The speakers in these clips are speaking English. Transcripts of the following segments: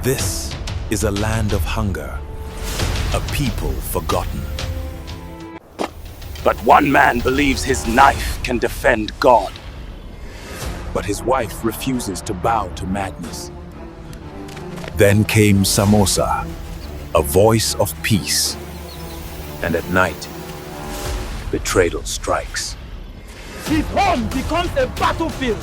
This is a land of hunger, a people forgotten. But one man believes his knife can defend God. But his wife refuses to bow to madness. Then came Samosa, a voice of peace. And at night, betrayal strikes. His home becomes a battlefield.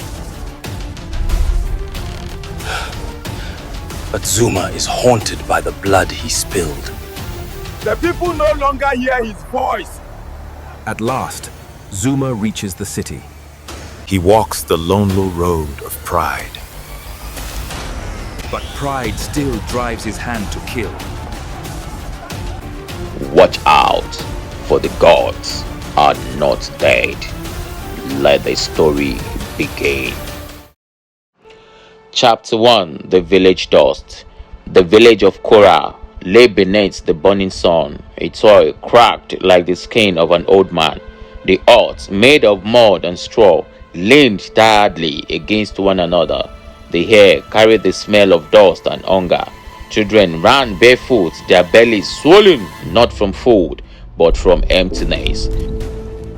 But Zuma is haunted by the blood he spilled. The people no longer hear his voice. At last, Zuma reaches the city. He walks the lonely road of pride. But pride still drives his hand to kill. Watch out, for the gods are not dead. Let the story begin. Chapter 1. The Village Dust. The village of Kora lay beneath the burning sun, a toy cracked like the skin of an old man. The huts, made of mud and straw, leaned tiredly against one another. The air carried the smell of dust and hunger. Children ran barefoot, their bellies swollen, not from food, but from emptiness.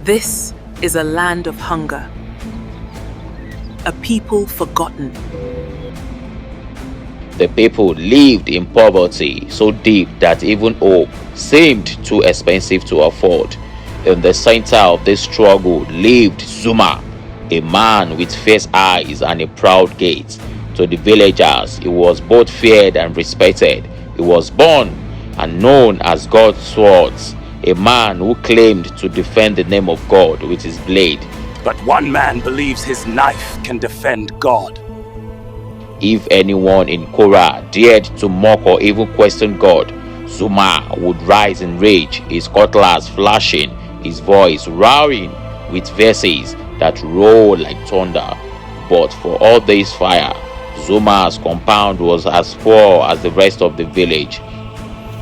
This is a land of hunger, a people forgotten. The people lived in poverty so deep that even hope seemed too expensive to afford. In the center of this struggle lived Zuma, a man with fierce eyes and a proud gait. To the villagers, he was both feared and respected. He was born and known as God's swords, a man who claimed to defend the name of God with his blade. But one man believes his knife can defend God. If anyone in Kora dared to mock or even question God, Zuma would rise in rage, his cutlass flashing, his voice roaring with verses that roll like thunder. But for all this fire, Zuma's compound was as poor as the rest of the village.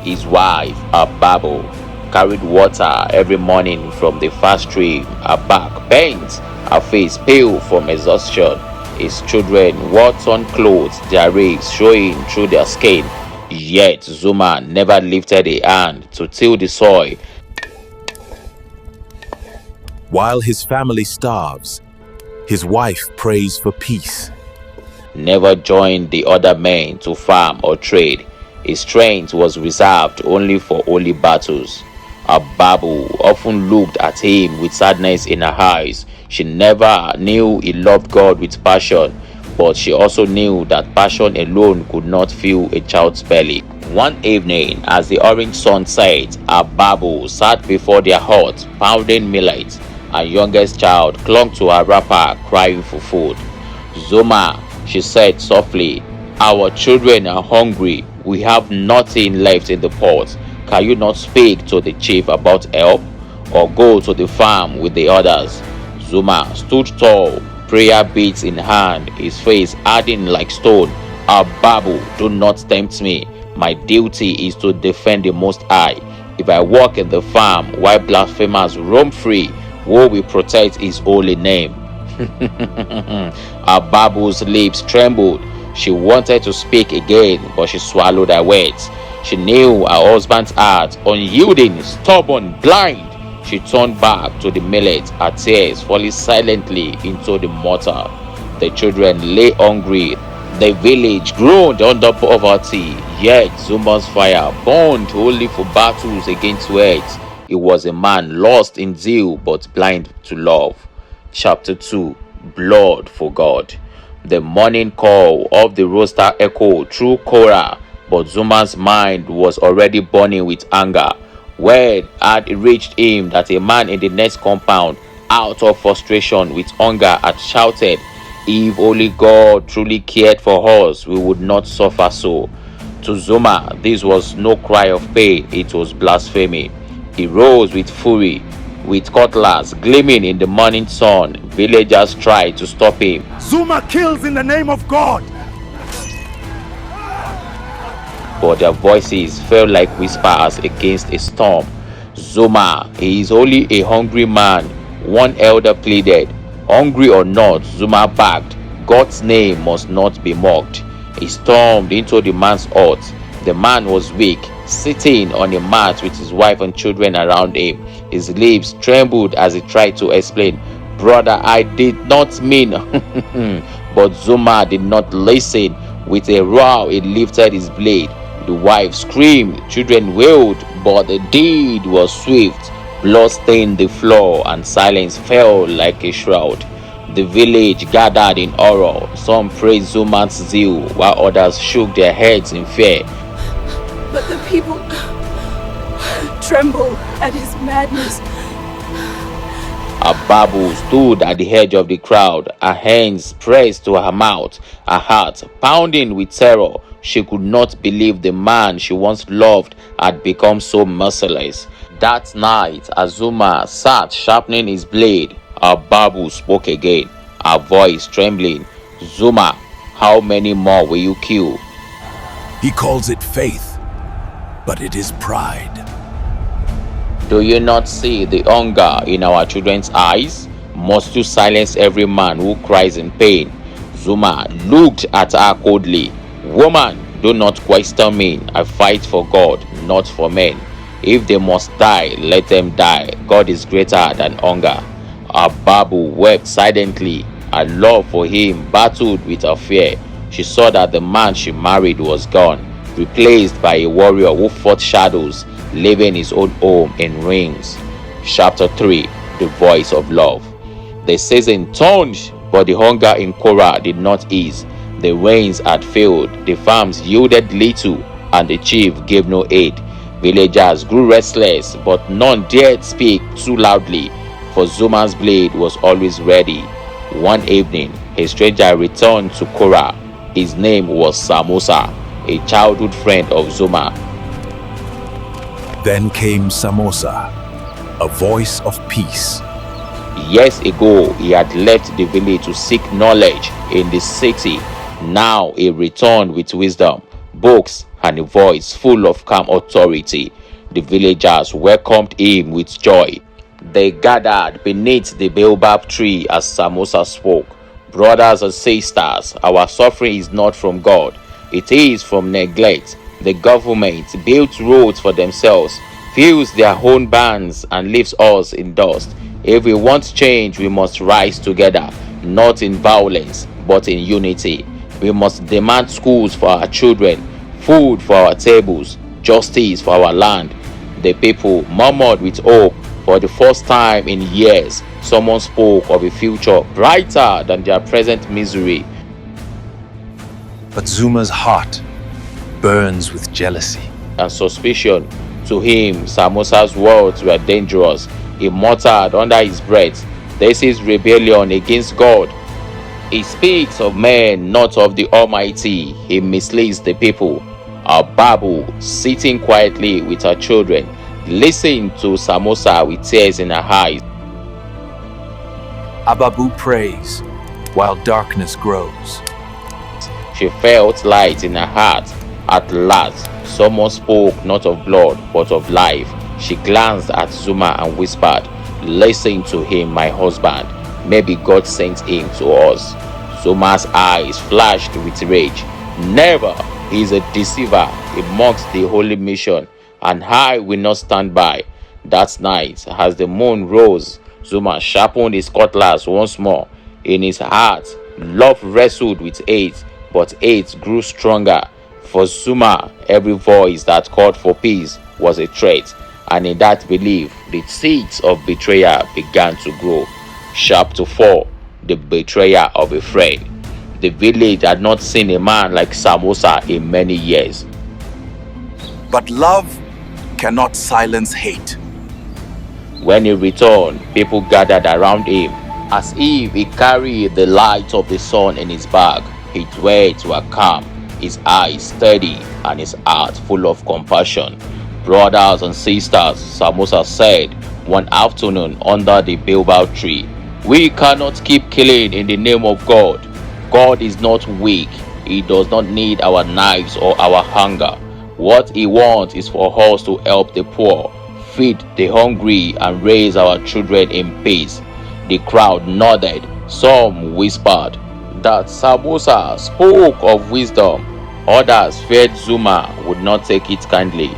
His wife, Ababu, carried water every morning from the fast stream, her back bent, her face pale from exhaustion. His children wore torn clothes, their rays showing through their skin. Yet Zuma never lifted a hand to till the soil. While his family starves, his wife prays for peace. Never joined the other men to farm or trade. His strength was reserved only for holy battles. Ababu often looked at him with sadness in her eyes. She never knew he loved God with passion, but she also knew that passion alone could not fill a child's belly. One evening, as the orange sun set, Ababu sat before their hut, pounding millet. Her youngest child clung to her wrapper, crying for food. Zuma, she said softly, "Our children are hungry. We have nothing left in the pot. Can you not speak to the chief about help, or go to the farm with the others?" Zuma stood tall, prayer beads in hand, his face hardened like stone. "Ababu, do not tempt me. My duty is to defend the Most High. If I walk in the farm while blasphemers roam free, who will protect his holy name?" Ababu's lips trembled. She wanted to speak again, but she swallowed her words. She knew her husband's heart, unyielding, stubborn, blind. She turned back to the millet, her tears falling silently into the mortar. The children lay hungry. The village groaned under poverty. Yet Zuma's fire burned only for battles against wealth. He was a man lost in zeal but blind to love. Chapter 2. Blood for God. The morning call of the rooster echoed through Kora, but Zuma's mind was already burning with anger. Word had reached him that a man in the next compound, out of frustration with hunger, had shouted, "If only God truly cared for us, we would not suffer so." To Zuma, this was no cry of pain, it was blasphemy. He rose with fury. With cutlass gleaming in the morning sun, villagers tried to stop him. Zuma kills in the name of God. But their voices fell like whispers against a storm. "Zuma, he is only a hungry man," one elder pleaded. Hungry or not, Zuma begged, God's name must not be mocked. He stormed into the man's hut. The man was weak, sitting on a mat with his wife and children around him. His lips trembled as he tried to explain, "Brother, I did not mean." But Zuma did not listen. With a roar, he lifted his blade. The wife screamed, children wailed, but the deed was swift. Blood stained the floor, and silence fell like a shroud. The village gathered in horror. Some praised Zuma's zeal, while others shook their heads in fear. But the people tremble at his madness. Ababu stood at the edge of the crowd, her hands pressed to her mouth, her heart pounding with terror. She could not believe the man she once loved had become so merciless. That night, as Zuma sat sharpening his blade, Ababu spoke again, her voice trembling. "Zuma, how many more will you kill?" He calls it faith, but it is pride. Do you not see the hunger in our children's eyes? Must you silence every man who cries in pain? Zuma looked at her coldly. "Woman, do not question me. I fight for God, not for men. If they must die, let them die. God is greater than hunger." Ababu wept silently. Her love for him battled with her fear. She saw that the man she married was gone, replaced by a warrior who fought shadows, living his own home in ruins. Chapter 3: The Voice of Love. The season turned, but the hunger in Kora did not ease. The rains had failed, the farms yielded little, and the chief gave no aid. Villagers grew restless, but none dared speak too loudly, for Zuma's blade was always ready. One evening, a stranger returned to Kora. His name was Samosa, a childhood friend of Zuma. Then came Samosa, a voice of peace. Years ago, he had left the village to seek knowledge in the city. Now he returned with wisdom, books, and a voice full of calm authority. The villagers welcomed him with joy. They gathered beneath the baobab tree as Samosa spoke. "Brothers and sisters, our suffering is not from God. It is from neglect. The government built roads for themselves, fills their own barns, and leaves us in dust. If we want change, we must rise together, not in violence, but in unity. We must demand schools for our children, food for our tables, justice for our land." The people murmured with hope. For the first time in years, someone spoke of a future brighter than their present misery. But Zuma's heart burns with jealousy and suspicion. To him, Samosa's words were dangerous. He muttered under his breath, "This is rebellion against God." He speaks of men, not of the Almighty. He misleads the people. Ababu, sitting quietly with her children, listened to Samosa with tears in her eyes. Ababu prays while darkness grows. She felt light in her heart. At last, someone spoke not of blood, but of life. She glanced at Zuma and whispered, "Listen to him, my husband. Maybe God sent him to us." Zuma's eyes flashed with rage. "Never! He is a deceiver. He mocks the holy mission, and I will not stand by." That night, as the moon rose, Zuma sharpened his cutlass once more. In his heart, love wrestled with hate, but hate grew stronger. For Zuma, every voice that called for peace was a threat, and in that belief, the seeds of betrayal began to grow. Chapter 4: The Betrayal of a Friend. The village had not seen a man like Samosa in many years. But love cannot silence hate. When he returned, people gathered around him as if he carried the light of the sun in his bag. His words were calm, his eyes steady, and his heart full of compassion. "Brothers and sisters," Samosa said one afternoon under the baobab tree, "we cannot keep killing in the name of God. God is not weak. He does not need our knives or our hunger. What he wants is for us to help the poor, feed the hungry, and raise our children in peace." The crowd nodded. Some whispered that Samosa spoke of wisdom. Others feared Zuma would not take it kindly.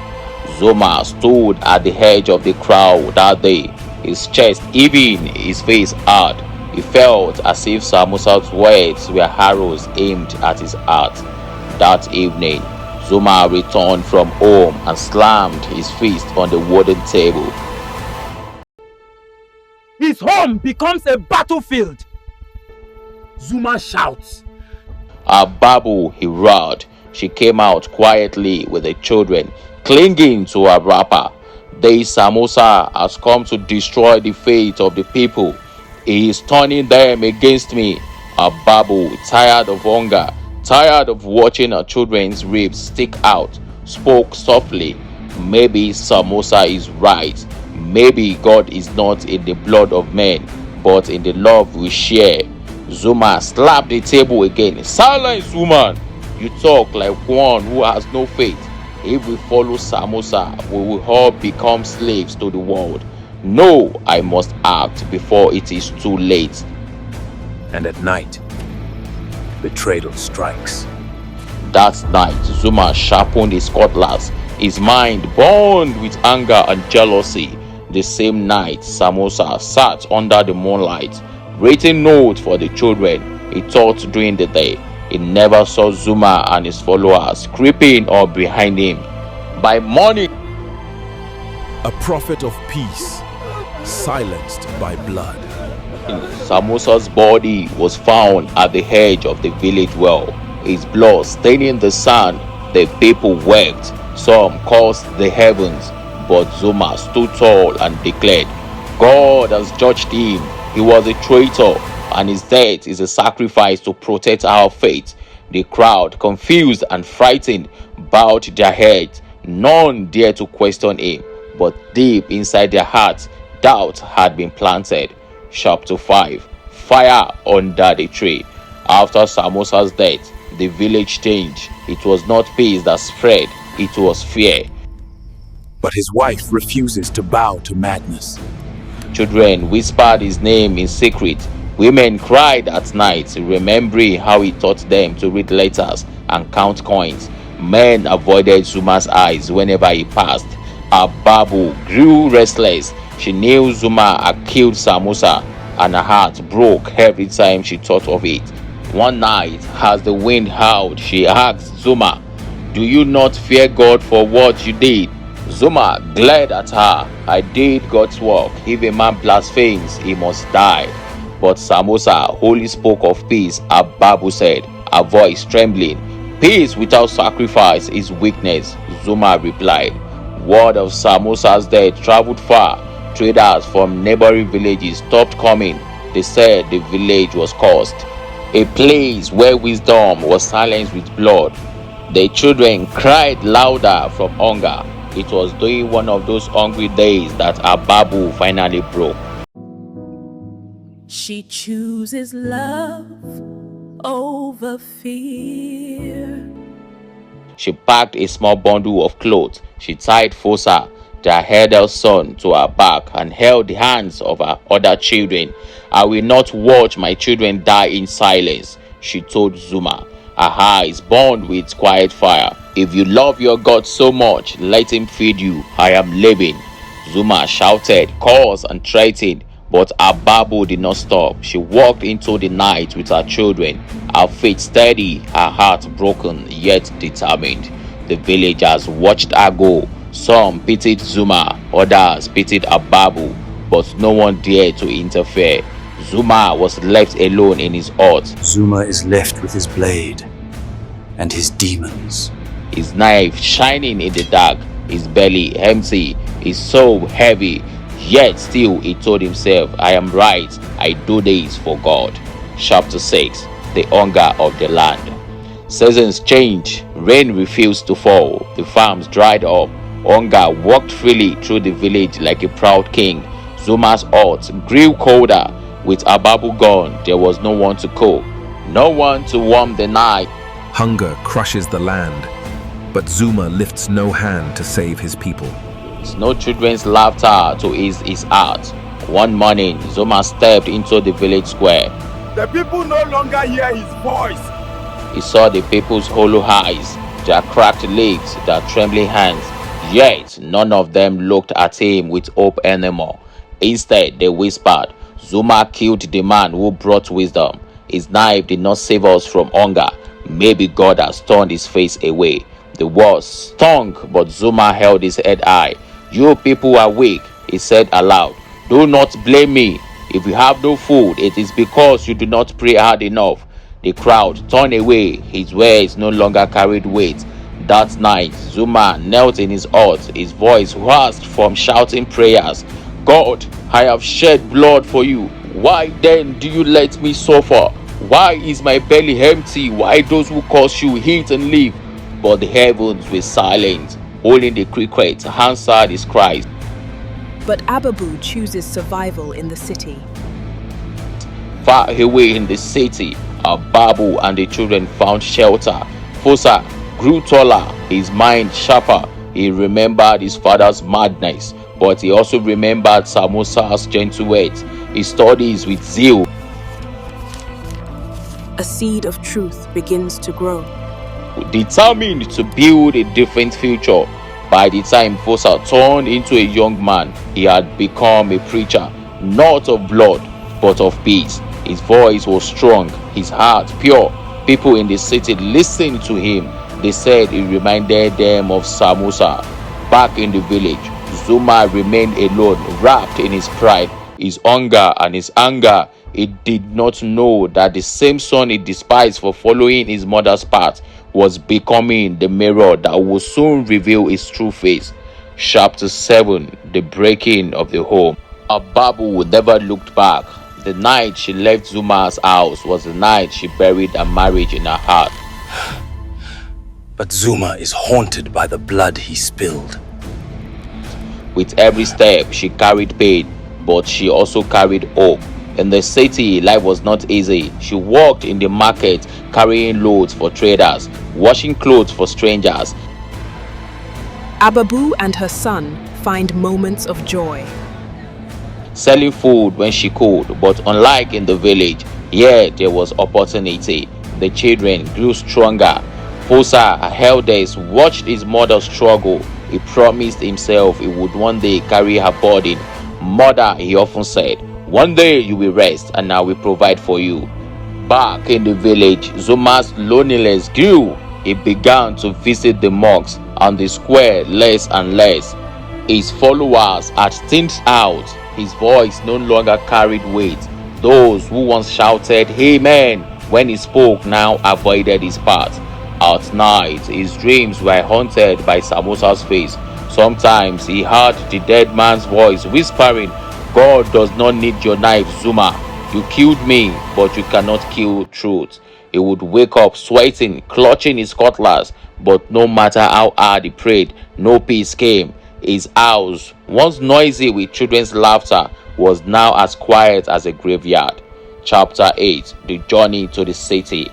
Zuma stood at the edge of the crowd that day, his chest heaving, his face hard. He felt as if Samosa's words were arrows aimed at his heart. That evening, Zuma returned from home and slammed his fist on the wooden table. His home becomes a battlefield. Zuma shouts. Ababu, he roared. She came out quietly with the children, clinging to her wrapper. This Samosa has come to destroy the faith of the people. He is turning them against me. Ababu, tired of hunger, tired of watching her children's ribs stick out, spoke softly. Maybe Samosa is right. Maybe God is not in the blood of men, but in the love we share. Zuma slapped the table again. Silence, woman! You talk like one who has no faith. If we follow Samosa, we will all become slaves to the world. No, I must act before it is too late. And at night, betrayal strikes. That night, Zuma sharpened his cutlass. His mind burned with anger and jealousy. The same night, Samosa sat under the moonlight, writing notes for the children. He thought during the day. He never saw Zuma and his followers creeping up behind him. By morning, A prophet of peace, silenced by blood. Samosa's body was found at the edge of the village well, his blood staining the sand. The people wept. Some cursed the heavens, but Zuma stood tall and declared, God has judged him. He was a traitor, and his death is a sacrifice to protect our faith. The crowd, confused and frightened, bowed their heads. None dared to question him, but deep inside their hearts, doubt had been planted. Chapter 5. Fire under the tree. After Samosa's death, the village changed. It was not peace that spread, it was fear. But his wife refuses to bow to madness. Children whispered his name in secret. Women cried at night, remembering how he taught them to read letters and count coins. Men avoided Zuma's eyes whenever he passed. Ababu grew restless. She knew Zuma had killed Samosa, and her heart broke every time she thought of it. One night, as the wind howled, she asked Zuma, "Do you not fear God for what you did?" Zuma glared at her. "I did God's work. If a man blasphemes, he must die." But Samosa wholly spoke of peace. Ababu said, her voice trembling, "Peace without sacrifice is weakness." Zuma replied. Word of Samosa's death traveled far. Traders from neighboring villages stopped coming. They said the village was cursed, a place where wisdom was silenced with blood. The children cried louder from hunger. It was during one of those hungry days that Ababu finally broke. She chooses love over fear. She packed a small bundle of clothes. She tied Fosa, their elder son, to her back and held the hands of her other children. "I will not watch my children die in silence," she told Zuma. Her eyes burned with quiet fire. "If you love your God so much, let him feed you. I am leaving." Zuma shouted, cursed and threatened, but Ababu did not stop. She walked into the night with her children, her faith steady, her heart broken yet determined. The villagers watched her go. Some pitied Zuma, others pitied Ababu, but no one dared to interfere. Zuma was left alone in his hut. Zuma is left with his blade and his demons. His knife shining in the dark, his belly empty, his soul heavy. Yet still he told himself, "I am right, I do this for God." Chapter 6. The hunger of the land. Seasons changed. Rain refused to fall. The farms dried up. Hunger walked freely through the village like a proud king. Zuma's hut grew colder. With Ababu gone, there was no one to cook, no one to warm the night. Hunger crushes the land, but Zuma lifts no hand to save his people. No children's laughter to ease his heart. One morning, Zuma stepped into the village square. The people no longer hear his voice. He saw the people's hollow eyes, their cracked legs, their trembling hands. Yet none of them looked at him with hope anymore. Instead, they whispered, "Zuma killed the man who brought wisdom. His knife did not save us from hunger. Maybe God has turned his face away." The words stung, but Zuma held his head high. "You people are weak," he said aloud. "Do not blame me. If you have no food, it is because you do not pray hard enough." The crowd turned away. His words no longer carried weight. That night, Zuma knelt in his hut, his voice hoarse from shouting prayers. "God, I have shed blood for you. Why then do you let me suffer? Why is my belly empty? Why those who curse you eat and live?" But the heavens were silent. Only the crickets answered his cries. But Ababu chooses survival in the city. Far away in the city, Ababu and the children found shelter. Fosa grew taller, his mind sharper. He remembered his father's madness, but he also remembered Samosa's gentle words. He studies with zeal. A seed of truth begins to grow. Determined to build a different future. By the time Fosa turned into a young man, he had become a preacher, not of blood, but of peace. His voice was strong, his heart pure. People in the city listened to him. They said he reminded them of Samosa. Back in the village, Zuma remained alone, wrapped in his pride, his hunger and his anger. He did not know that the same son he despised for following his mother's path was becoming the mirror that would soon reveal his true face. Chapter 7: The Breaking of the Home. Ababu never looked back. The night she left Zuma's house was the night she buried a marriage in her heart. But Zuma is haunted by the blood he spilled. With every step, she carried pain, but she also carried hope. In the city, life was not easy. She walked in the market, carrying loads for traders, washing clothes for strangers. Ababu and her son find moments of joy. Selling food when she could, but unlike in the village, here there was opportunity. The children grew stronger. Fosa, her eldest, watched his mother struggle. He promised himself he would one day carry her burden. "Mother," he often said, "one day you will rest and I will provide for you." Back in the village, Zuma's loneliness grew. He began to visit the mosques and the square less and less. His followers had thinned out. His voice no longer carried weight. Those who once shouted "Amen" when he spoke now avoided his path. At night, his dreams were haunted by Samosa's face. Sometimes he heard the dead man's voice whispering, "God does not need your knife, Zuma. You killed me, but you cannot kill truth." He would wake up sweating, clutching his cutlass, but no matter how hard he prayed, no peace came. His house, once noisy with children's laughter, was now as quiet as a graveyard. Chapter 8: The Journey to the City.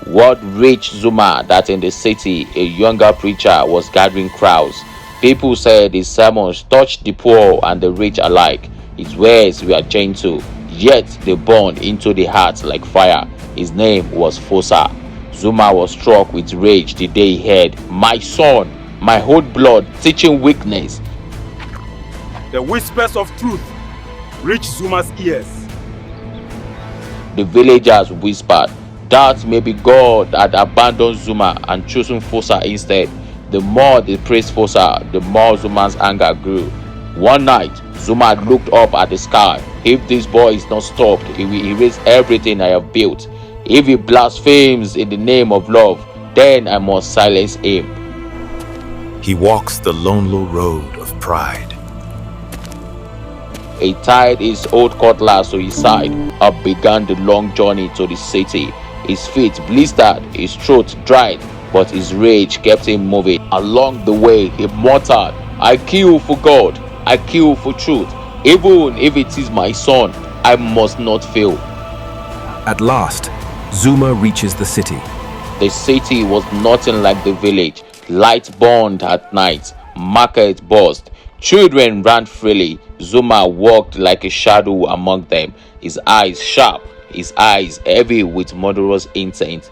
Word reached Zuma that in the city, a younger preacher was gathering crowds. People said his sermons touched the poor and the rich alike. His words were gentle, yet they burned into the heart like fire. His name was Fosa. Zuma was struck with rage the day he heard, "My son, my old blood, teaching weakness." The whispers of truth reach Zuma's ears. The villagers whispered that maybe God had abandoned Zuma and chosen Fosa instead. The more they praised Fosa, the more Zuma's anger grew. One night, Zuma looked up at the sky. "If this boy is not stopped, he will erase everything I have built. If he blasphemes in the name of love, then I must silence him." He walks the lonely road of pride. He tied his old cutlass to his side and began the long journey to the city. His feet blistered, his throat dried, but his rage kept him moving. Along the way, he muttered, "I kill for God, I kill for truth. Even if it is my son, I must not fail." At last, Zuma reaches the city. The city was nothing like the village. Light burned at night, market buzzed, children ran freely. Zuma walked like a shadow among them, his eyes sharp, his eyes heavy with murderous intent.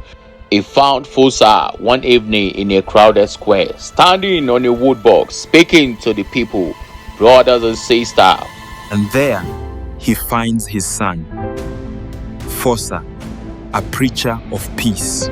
He found Fosa one evening in a crowded square, standing on a wood box, speaking to the people, brothers and sisters. And there he finds his son, Fosa, a preacher of peace.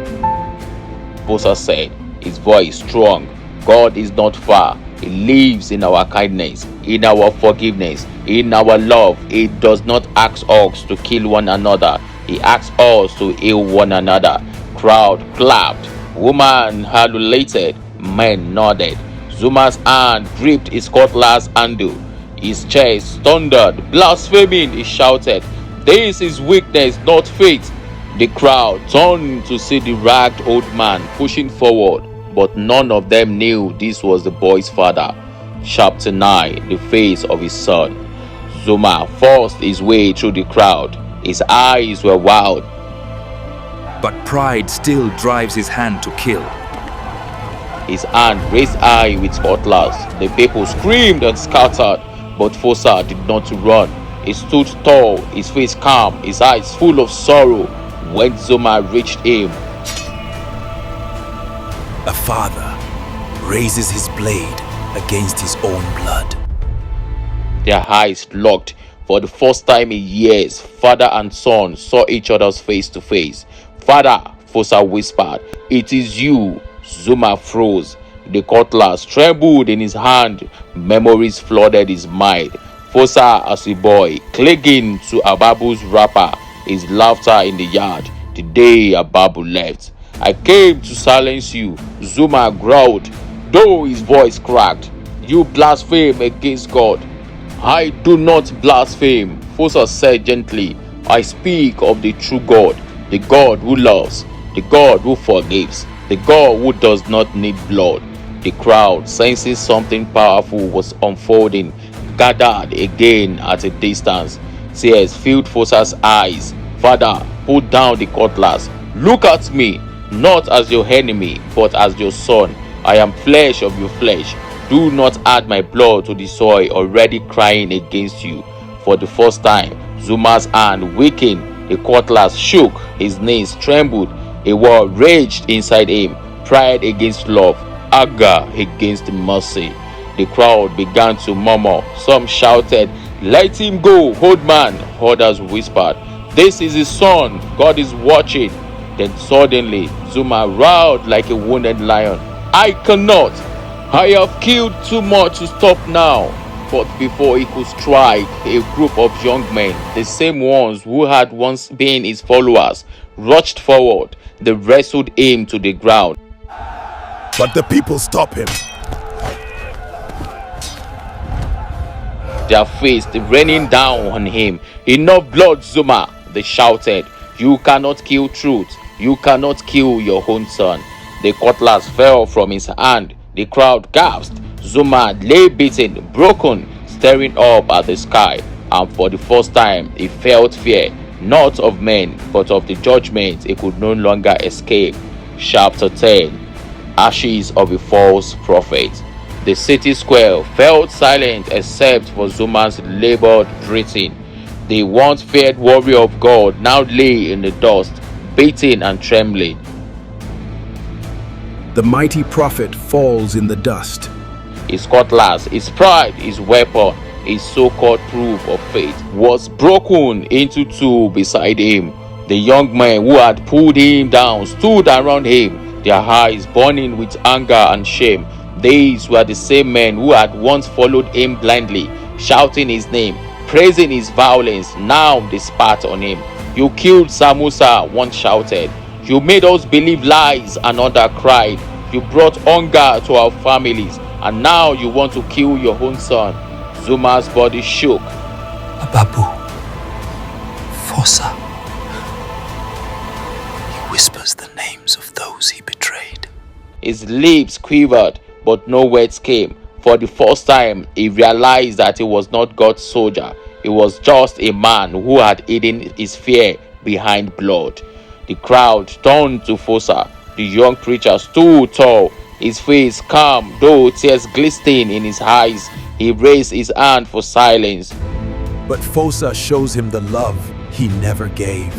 Fosa said, his voice strong, God is not far. He lives in our kindness, in our forgiveness, in our love. He does not ask us to kill one another. He asks us to heal one another. Crowd clapped. Woman halulated. Men nodded. Zuma's hand gripped his cutlass handle. His chest thundered. Blaspheming, he shouted. This is weakness, not faith. The crowd turned to see the ragged old man pushing forward, but none of them knew this was the boy's father. Chapter 9. The face of his son. Zuma forced his way through the crowd. His eyes were wild. But pride still drives his hand to kill. His hand raised high with cutlass. The people screamed and scattered, but Fosa did not run. He stood tall, his face calm, his eyes full of sorrow. When Zuma reached him, A father raises his blade against his own blood. their eyes locked. For the first time in years, father and son saw each other's face to face. Father, Fosa whispered, it is you. Zuma froze. The cutlass trembled in his hand. Memories flooded his mind. Fosa as a boy, clinging to Ababu's wrapper, his laughter in the yard, the day Ababu left. I came to silence you, Zuma growled, though his voice cracked. You blaspheme against God. I do not blaspheme, Fosa said gently. I speak of the true God, the God who loves, the God who forgives, the God who does not need blood. The crowd, sensing something powerful was unfolding, gathered again at a distance. Tears filled Fosa's eyes. Father, put down the cutlass. Look at me, not as your enemy, but as your son. I am flesh of your flesh. Do not add my blood to the soil already crying against you. For the first time, Zuma's hand weakened. The cutlass shook. His knees trembled. A war raged inside him. Pride against love. Anger against mercy. The crowd began to murmur. Some shouted, let him go, old man. Others whispered, this is his son. God is watching. Then suddenly, Zuma roared like a wounded lion. I cannot. I have killed too much to stop now. But before he could strike, a group of young men, the same ones who had once been his followers, rushed forward. They wrestled him to the ground. But the people stop him. Their fists raining down on him. Enough blood, Zuma, they shouted. You cannot kill truth. You cannot kill your own son. The cutlass fell from his hand. The crowd gasped. Zuma lay beaten, broken, staring up at the sky. And for the first time, he felt fear, not of men, but of the judgment he could no longer escape. Chapter 10. Ashes of a false prophet. The city square felt silent except for Zuma's labored breathing. The once feared warrior of God now lay in the dust, beaten and trembling. The mighty prophet falls in the dust. His cutlass, his pride, his weapon, his so-called proof of faith was broken into two beside him. The young men who had pulled him down stood around him, their eyes burning with anger and shame. These were the same men who had once followed him blindly, shouting his name, praising his violence. Now they spat on him. You killed Samusa, one shouted. You made us believe lies, another cried. You brought hunger to our families, and now you want to kill your own son. Zuma's body shook. Ababu, Fosa. He whispers the names of those he betrayed. His lips quivered, but no words came. For the first time, he realized that he was not God's soldier. He was just a man who had hidden his fear behind blood. The crowd turned to Fosa. The young preacher stood tall, his face calm, though tears glistening in his eyes. He raised his hand for silence. But Fosa shows him the love he never gave.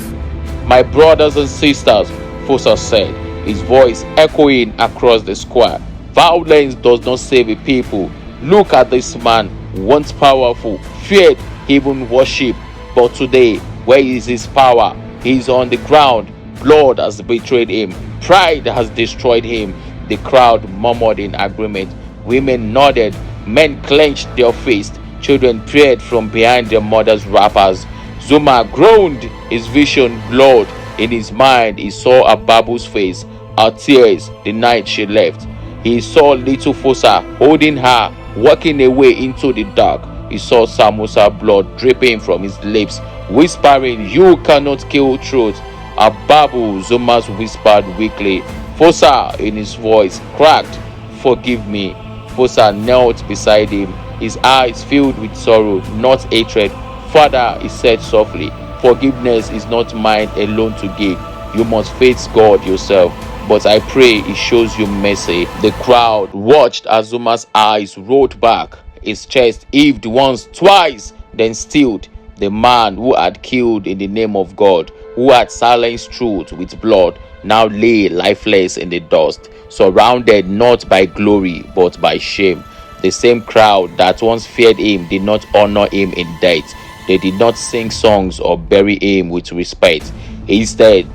My brothers and sisters, Fosa said, his voice echoing across the square. Violence does not save a people. Look at this man, once powerful, feared, even worshipped. But today, where is his power? He is on the ground. Blood has betrayed him. Pride has destroyed him. The crowd murmured in agreement. Women nodded. Men clenched their fists. Children prayed from behind their mothers' wrappers. Zuma groaned, his vision blurred. In his mind, he saw Ababu's face, her tears, the night she left. He saw little Fosa holding her, walking away into the dark. He saw Samosa blood dripping from his lips, whispering, "You cannot kill truth." Ababu, Zuma's whispered weakly. Fosa, in his voice, cracked, "Forgive me." Fosa knelt beside him, his eyes filled with sorrow, not hatred. "Father," he said softly, "forgiveness is not mine alone to give. You must face God yourself. But I pray He shows you mercy." The crowd watched as Zuma's eyes rolled back. His chest heaved once, twice, then stilled. The man who had killed in the name of God, who had silenced truth with blood, now lay lifeless in the dust, surrounded not by glory but by shame. The same crowd that once feared him did not honor him in death. They did not sing songs or bury him with respect. Instead,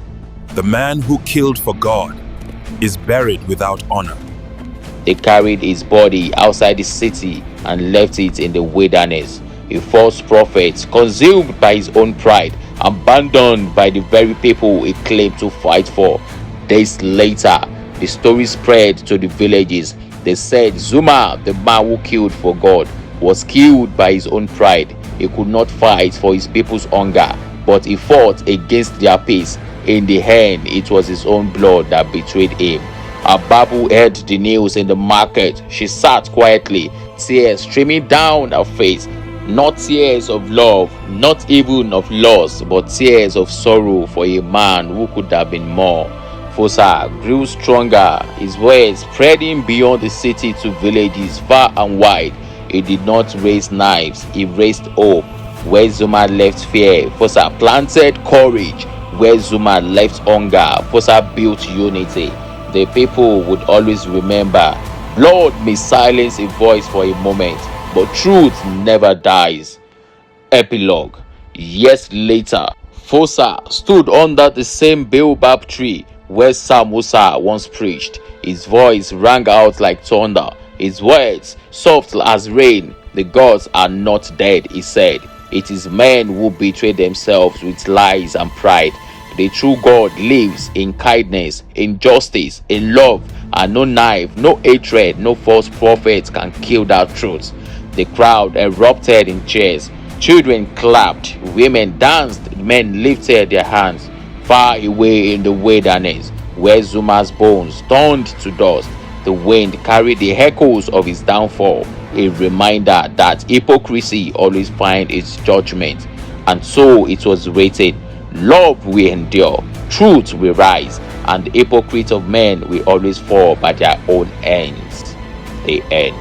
The man who killed for God is buried without honor. they carried his body outside the city and left it in the wilderness. A false prophet, consumed by his own pride, abandoned by the very people he claimed to fight for. Days later, the story spread to the villages. They said Zuma, the man who killed for God, was killed by his own pride. He could not fight for his people's hunger, but he fought against their peace. In the end, it was his own blood that betrayed him. Ababu heard the news in the market. She sat quietly, tears streaming down her face. Not tears of love, not even of loss, but tears of sorrow for a man who could have been more. Fosa grew stronger, his words spreading beyond the city to villages far and wide. He did not raise knives, he raised hope. Where Zuma left fear, Fosa planted courage. Where Zuma left hunger, Fosa built unity. The people would always remember. Blood may silence a voice for a moment, but truth never dies. Epilogue. Years later, Fosa stood under the same baobab tree where Samosa once preached. His voice rang out like thunder, his words soft as rain. "The gods are not dead," he said. "It is men who betray themselves with lies and pride. The true God lives in kindness, in justice, in love, and no knife, no hatred, no false prophet can kill that truth." The crowd erupted in cheers. Children clapped, women danced, men lifted their hands. Far away in the wilderness, where Zuma's bones turned to dust, the wind carried the echoes of his downfall, a reminder that hypocrisy always finds its judgment. And so it was written, "Love will endure, truth will rise, and the hypocrites of men will always fall by their own ends." The end.